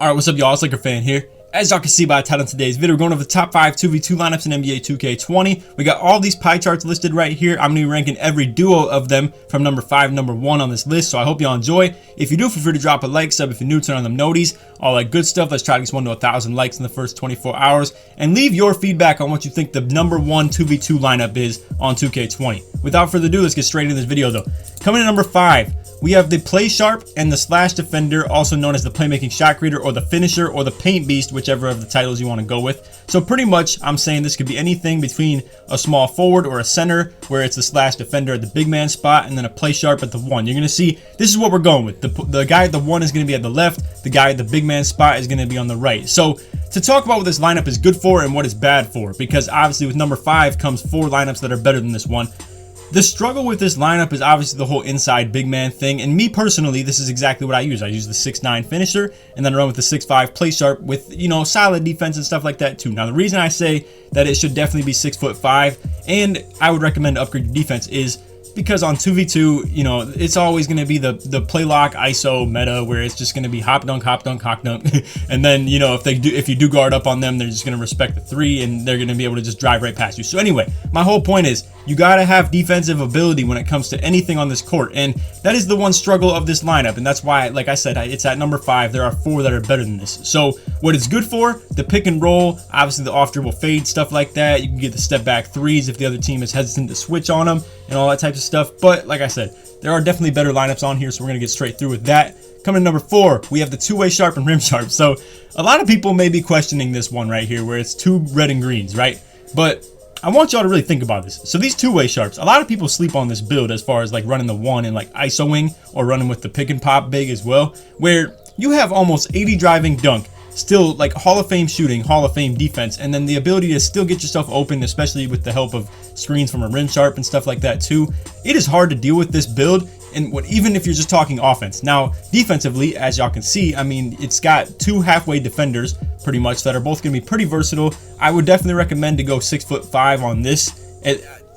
Alright, what's up y'all, it's LakerFan here. As y'all can see by the title of today's video, we're going over the top 5 2v2 lineups in NBA 2K20. We got all these pie charts listed right here. I'm going to be ranking every duo of them from number 5 to number 1 on this list, so I hope y'all enjoy. If you do, feel free to drop a like, sub if you're new, turn on them noties, all that good stuff. Let's try to get 1 to 1,000 likes in the first 24 hours. And leave your feedback on what you think the number 1 2v2 lineup is on 2K20. Without further ado, let's get straight into this video though. Coming in number 5. We have the PLAYSHARP and the slash defender, also known as the playmaking shot creator or the finisher or the paint beast, whichever of the titles you want to go with. So pretty much I'm saying this could be anything between a small forward or a center, where it's the slash defender at the big man spot and then a PLAYSHARP at the 1. You're going to see this is what we're going with. The guy at the 1 is going to be at the left, the guy at the big man spot is going to be on the right. So to talk about what this lineup is good for and what it's bad for, because obviously with number 5 comes 4 lineups that are better than this one. The struggle with this lineup is obviously the whole inside big man thing, and me personally, this is exactly what I use. I use the 6'9 finisher and then run with the 6'5 PLAYSHARP with, you know, solid defense and stuff like that too. Now the reason I say that it should definitely be 6'5 and I would recommend to upgrade your defense is because on 2v2, you know, it's always going to be the play lock ISO meta where it's just going to be hop dunk, hop dunk, hop dunk. And then, you know, if you do guard up on them, they're just going to respect the 3 and they're going to be able to just drive right past you. So anyway, my whole point is you got to have defensive ability when it comes to anything on this court. And that is the one struggle of this lineup. And that's why, like I said, it's at number 5. There are 4 that are better than this. So what it's good for, the pick and roll, obviously the off dribble fade, stuff like that. You can get the step back 3s if the other team is hesitant to switch on them and all that types of stuff. But like I said, there are definitely better lineups on here, so we're going to get straight through with that. Coming to number 4, we have the two-way sharp and rim sharp. So a lot of people may be questioning this one right here where it's 2 red and greens, right? But I want y'all to really think about this. So these two-way sharps, a lot of people sleep on this build as far as like running the 1 and like ISOing or running with the pick and pop big as well, where you have almost 80 driving dunk, still like Hall of Fame shooting, Hall of Fame defense, and then the ability to still get yourself open, especially with the help of screens from a rim sharp and stuff like that too. It is hard to deal with this build, and even if you're just talking offense. Now defensively, as y'all can see, I mean, it's got 2 halfway defenders pretty much that are both going to be pretty versatile. I would definitely recommend to go 6'5" on this.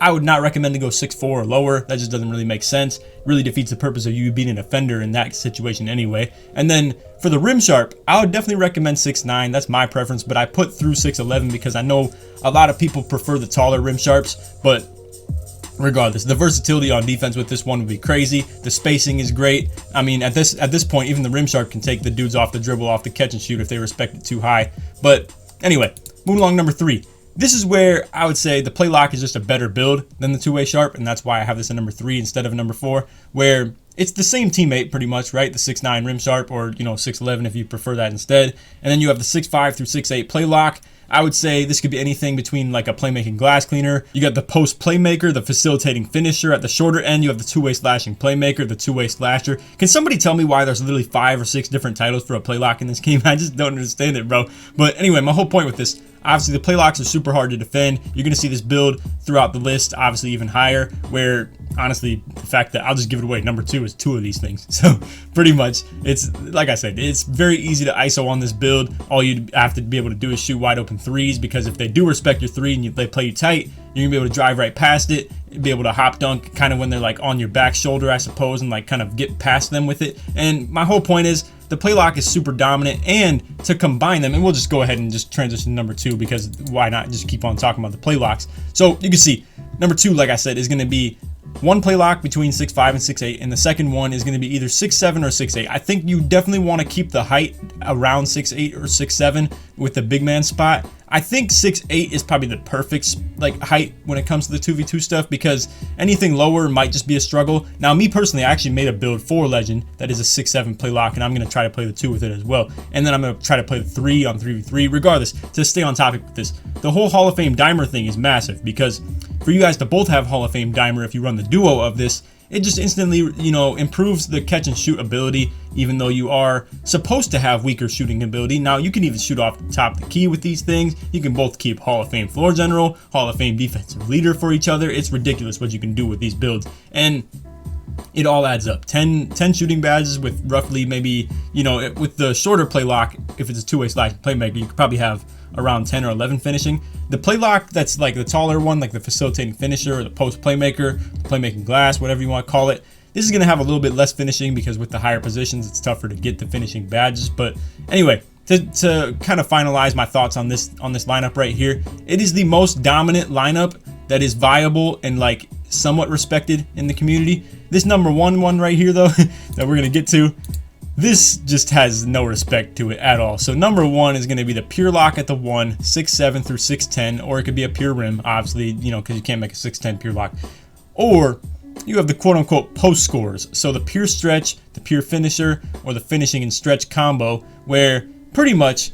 I would not recommend to go 6'4" or lower. That just doesn't really make sense. Really defeats the purpose of you being a defender in that situation anyway. And then for the rim sharp, I would definitely recommend 6'9". That's my preference, but I put through 6'11" because I know a lot of people prefer the taller rim sharps. But regardless, the versatility on defense with this one would be crazy. The spacing is great. I mean, at this point, even the rim sharp can take the dudes off the dribble, off the catch and shoot if they respect it too high. But anyway, moving along, number 3. This is where I would say the play lock is just a better build than the two-way sharp, and that's why I have this at number 3 instead of number 4, where it's the same teammate pretty much, right? The 6'9 rim sharp, or, you know, 6'11 if you prefer that instead. And then you have the 6'5 through 6'8 play lock. I would say this could be anything between like a playmaking glass cleaner. You got the post playmaker, the facilitating finisher. At the shorter end, you have the two-way slashing playmaker, the two-way slasher. Can somebody tell me why there's literally 5 or 6 different titles for a play lock in this game? I just don't understand it, bro. But anyway, my whole point with this, obviously the play locks are super hard to defend. You're going to see this build throughout the list, obviously even higher, where honestly, the fact that I'll just give it away, number 2 is 2 of these things. So pretty much, it's like I said, it's very easy to ISO on this build. All you have to be able to do is shoot wide open 3s, because if they do respect your 3 and they play you tight, you're gonna be able to drive right past it, be able to hop dunk kind of when they're like on your back shoulder, I suppose, and like kind of get past them with it. And my whole point is the play lock is super dominant, and to combine them, and we'll just go ahead and just transition to number 2, because why not just keep on talking about the play locks. So you can see number 2, like I said, is going to be 1 play lock between 6'5 and 6'8, and the second one is going to be either 6'7 or 6'8. I think you definitely want to keep the height around 6'8 or 6'7 with the big man spot. I think 6'8 is probably the perfect like height when it comes to the 2v2 stuff, because anything lower might just be a struggle. Now me personally, I actually made a build for Legend that is a 6'7 play lock, and I'm going to try to play the 2 with it as well. And then I'm going to try to play the 3 on 3v3. Regardless, to stay on topic with this, the whole Hall of Fame dimer thing is massive, because for you guys to both have Hall of Fame dimer if you run the duo of this, it just instantly, you know, improves the catch and shoot ability, even though you are supposed to have weaker shooting ability. Now you can even shoot off the top of the key with these things. You can both keep Hall of Fame floor general, Hall of Fame defensive leader for each other. It's ridiculous what you can do with these builds, and it all adds up. 10 shooting badges with roughly maybe, you know, with the shorter play lock, if it's a two-way slash playmaker, you could probably have around 10 or 11 finishing. The play lock that's like the taller one, like the facilitating finisher or the post playmaker, the playmaking glass, whatever you want to call it, This is going to have a little bit less finishing because with the higher positions, it's tougher to get the finishing badges. But anyway, to kind of finalize my thoughts on this lineup right here, it is the most dominant lineup that is viable and like somewhat respected in the community. This number one right here though, that we're gonna get to, this just has no respect to it at all. So number 1 is going to be the pure lock at the 1, 6'7" through 6'10", or it could be a pure rim, obviously, you know, because you can't make a 6'10" pure lock. Or you have the quote-unquote post scores, so the pure stretch, the pure finisher, or the finishing and stretch combo, where pretty much,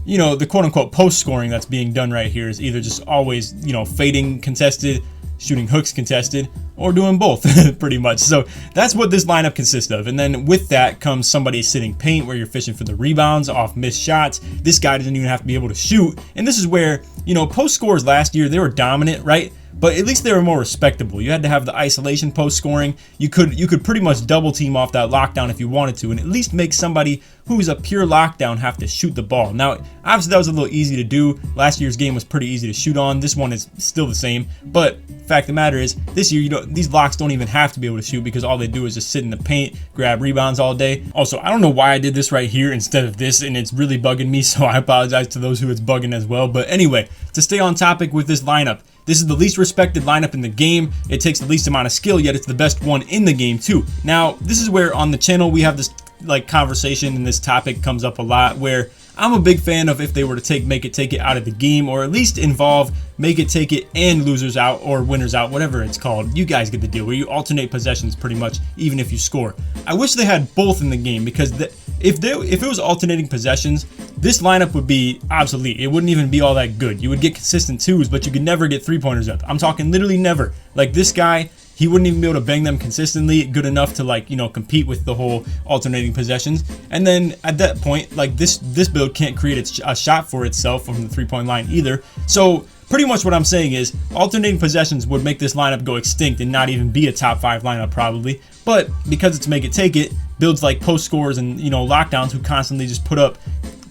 you know, the quote-unquote post scoring that's being done right here is either just always, you know, fading contested, shooting hooks contested, or doing both pretty much. So that's what this lineup consists of. And then with that comes somebody sitting paint, where you're fishing for the rebounds off missed shots. This guy doesn't even have to be able to shoot. And this is where, you know, post scores last year, they were dominant, right? But at least they were more respectable. You had to have the isolation post scoring. You could pretty much double team off that lockdown if you wanted to, and at least make somebody who's a pure lockdown have to shoot the ball. Now, obviously that was a little easy to do. Last year's game was pretty easy to shoot on. This one is still the same. But fact of the matter is, this year, you know, these locks don't even have to be able to shoot, because all they do is just sit in the paint, grab rebounds all day. Also, I don't know why I did this right here instead of this, and it's really bugging me, so I apologize to those who it's bugging as well. But anyway, to stay on topic with this lineup, this is the least respected lineup in the game. It takes the least amount of skill, yet it's the best one in the game too. Now, this is where on the channel we have this like conversation, and this topic comes up a lot, where I'm a big fan of if they were to take make it take it out of the game, or at least involve make it take it and losers out or winners out, whatever it's called. You guys get the deal, where you alternate possessions pretty much even if you score. I wish they had both in the game, because if it was alternating possessions, this lineup would be obsolete. It wouldn't even be all that good. You would get consistent twos, but you could never get 3-pointers up. I'm talking literally never. Like this guy, he wouldn't even be able to bang them consistently good enough to, like, you know, compete with the whole alternating possessions. And then at that point, like this build can't create a shot for itself from the 3-point line either. So pretty much what I'm saying is alternating possessions would make this lineup go extinct and not even be a top 5 lineup probably. But because it's make it take it, builds like post scores and, you know, lockdowns who constantly just put up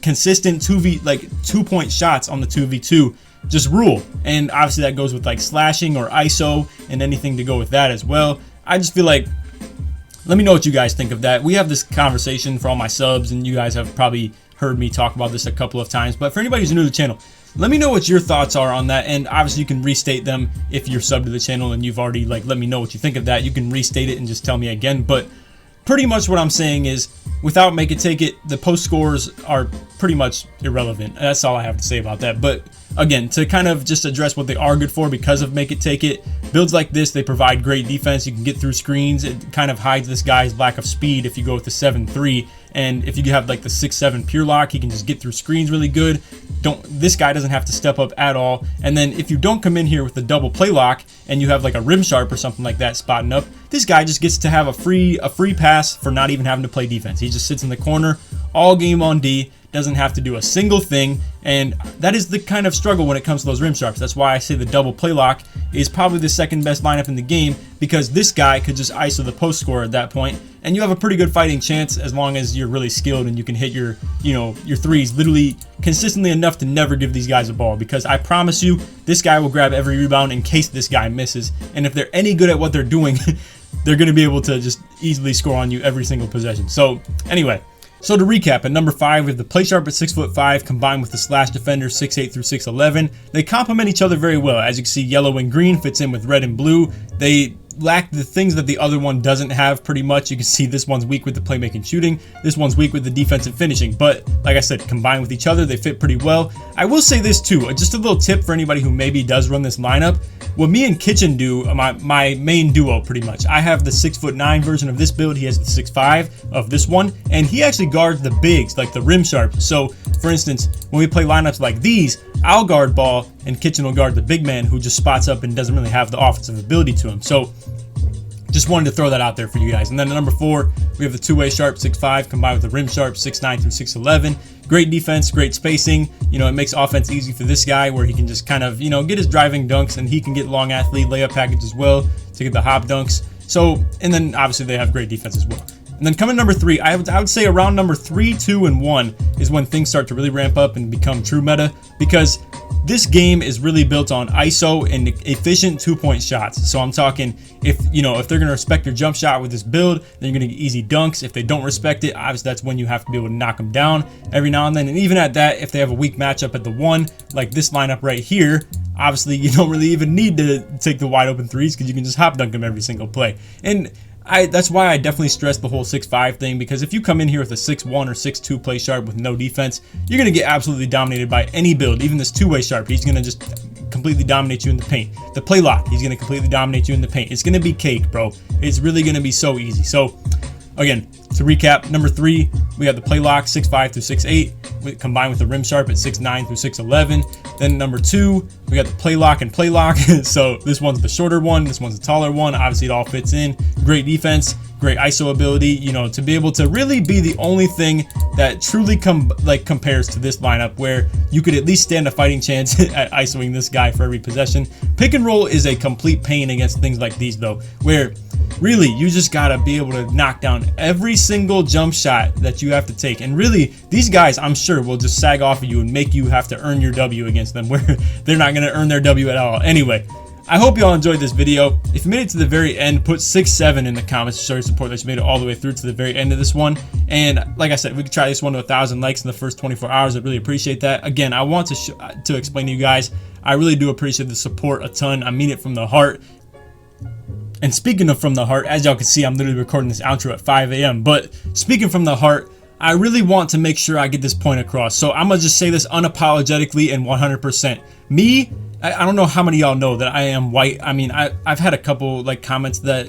consistent 2-point shots on the 2v2 just rule. And obviously that goes with like slashing or ISO and anything to go with that as well. I just feel like, let me know what you guys think of that. We have this conversation for all my subs, and you guys have probably heard me talk about this a couple of times, but for anybody who's new to the channel, let me know what your thoughts are on that. And obviously you can restate them if you're subbed to the channel and you've already like let me know what you think of that. You can restate it and just tell me again. But pretty much what I'm saying is, without make it take it, the post scores are pretty much irrelevant. That's all I have to say about that. But again, to kind of just address what they are good for because of make it take it, builds like this, they provide great defense. You can get through screens. It kind of hides this guy's lack of speed if you go with the 7-3. And if you have like the 6-7 pure lock, he can just get through screens really good. This guy doesn't have to step up at all. And then if you don't come in here with the double play lock and you have like a rim sharp or something like that spotting up, this guy just gets to have a free pass for not even having to play defense. He just sits in the corner all game on D, doesn't have to do a single thing. And that is the kind of struggle when it comes to those rim sharps. That's why I say the double play lock is probably the second best lineup in the game, because this guy could just ISO the post scorer at that point, and you have a pretty good fighting chance as long as you're really skilled and you can hit your, you know, your threes literally consistently enough to never give these guys a ball. Because I promise you, this guy will grab every rebound in case this guy misses. And if they're any good at what they're doing, they're going to be able to just easily score on you every single possession. So anyway, so to recap, at number 5, we have the PLAYSHARP at 6'5", combined with the slash defender 6'8" through 6'11". They complement each other very well. As you can see, yellow and green fits in with red and blue. They lack the things that the other one doesn't have pretty much. You can see this one's weak with the playmaking shooting. This one's weak with the defensive finishing. But like I said, combined with each other, they fit pretty well. I will say this too, just a little tip for anybody who maybe does run this lineup. What me and Kitchen do, my main duo pretty much, I have the 6'9" version of this build. He has the 6'5" of this one, and he actually guards the bigs, like the rim sharp. So for instance, when we play lineups like these, I'll guard ball and Kitchen will guard the big man who just spots up and doesn't really have the offensive ability to him. So just wanted to throw that out there for you guys. And then at number 4, we have the two-way sharp 6'5" combined with the rim sharp 6'9" through 6'11". Great defense, great spacing. You know, it makes offense easy for this guy, where he can just kind of, you know, get his driving dunks, and he can get long athlete layup package as well to get the hop dunks. So, and then obviously they have great defense as well. And then coming number 3, I would say around number 3, 2, and 1 is when things start to really ramp up and become true meta, because this game is really built on ISO and efficient 2-point shots. So I'm talking, if they're gonna respect your jump shot with this build, then you're gonna get easy dunks. If they don't respect it, obviously that's when you have to be able to knock them down every now and then. And even at that, if they have a weak matchup at the 1, like this lineup right here, obviously you don't really even need to take the wide open threes, because you can just hop dunk them every single play. And that's why I definitely stress the whole 6'5" thing, because if you come in here with a 6'1" or 6'2" play sharp with no defense, you're going to get absolutely dominated by any build. Even this 2-way sharp, he's going to just completely dominate you in the paint. The play lock, he's going to completely dominate you in the paint. It's going to be cake, bro. It's really going to be so easy. So again, to recap, number 3, we have the play lock 6'5" through 6'8", combined with the rim sharp at 6'9" through 6'11". Then number 2, we got the play lock and play lock. So this one's the shorter one, this one's the taller one. Obviously it all fits in. Great defense, great ISO ability, to be able to really be the only thing that truly compares to this lineup, where you could at least stand a fighting chance at ISOing this guy for every possession. Pick and roll is a complete pain against things like these though, where really you just gotta be able to knock down every single jump shot that you have to take. And really, these guys, I'm sure, will just sag off of you and make you have to earn your W against them, where they're not gonna earn their W at all. Anyway, I hope you all enjoyed this video. If you made it to the very end, put 6-7 in the comments to show your support that you made it all the way through to the very end of this one. And like I said, we could try this one to 1,000 likes in the first 24 hours. I'd really appreciate that. Again, I want to explain to you guys, I really do appreciate the support a ton. I mean it from the heart. And speaking of from the heart, as y'all can see, I'm literally recording this outro at 5 a.m. But speaking from the heart, I really want to make sure I get this point across. So I'm going to just say this unapologetically and 100%. Me, I don't know how many of y'all know that I am white. I mean, I've had a couple comments that,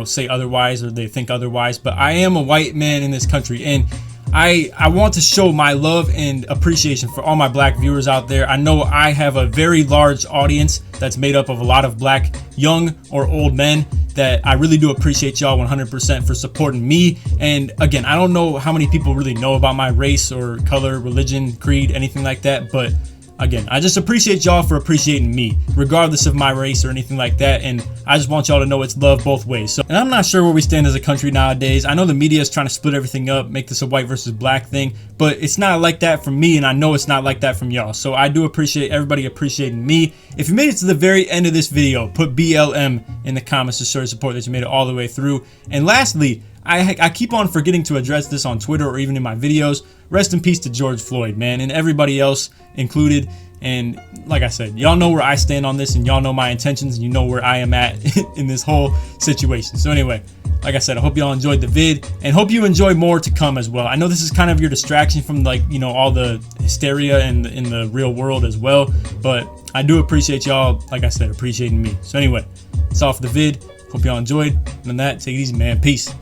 say otherwise, or they think otherwise. But I am a white man in this country. And I want to show my love and appreciation for all my black viewers out there. I know I have a very large audience that's made up of a lot of black young or old men, that I really do appreciate y'all 100% for supporting me. And again, I don't know how many people really know about my race or color, religion, creed, anything like that, but again, I just appreciate y'all for appreciating me, regardless of my race or anything like that. And I just want y'all to know it's love both ways. So, and I'm not sure where we stand as a country nowadays. I know the media is trying to split everything up, make this a white versus black thing, but it's not like that from me, and I know it's not like that from y'all. So I do appreciate everybody appreciating me. If you made it to the very end of this video, put BLM in the comments to show your support that you made it all the way through. And lastly, I keep on forgetting to address this on Twitter or even in my videos. Rest in peace to George Floyd, man, and everybody else included. And like I said, y'all know where I stand on this, and y'all know my intentions, and you know where I am at in this whole situation. So anyway, like I said, I hope y'all enjoyed the vid, and hope you enjoy more to come as well. I know this is kind of your distraction from all the hysteria in the real world as well, but I do appreciate y'all, like I said, appreciating me. So anyway, that's all for the vid. Hope y'all enjoyed. And on that, take it easy, man. Peace.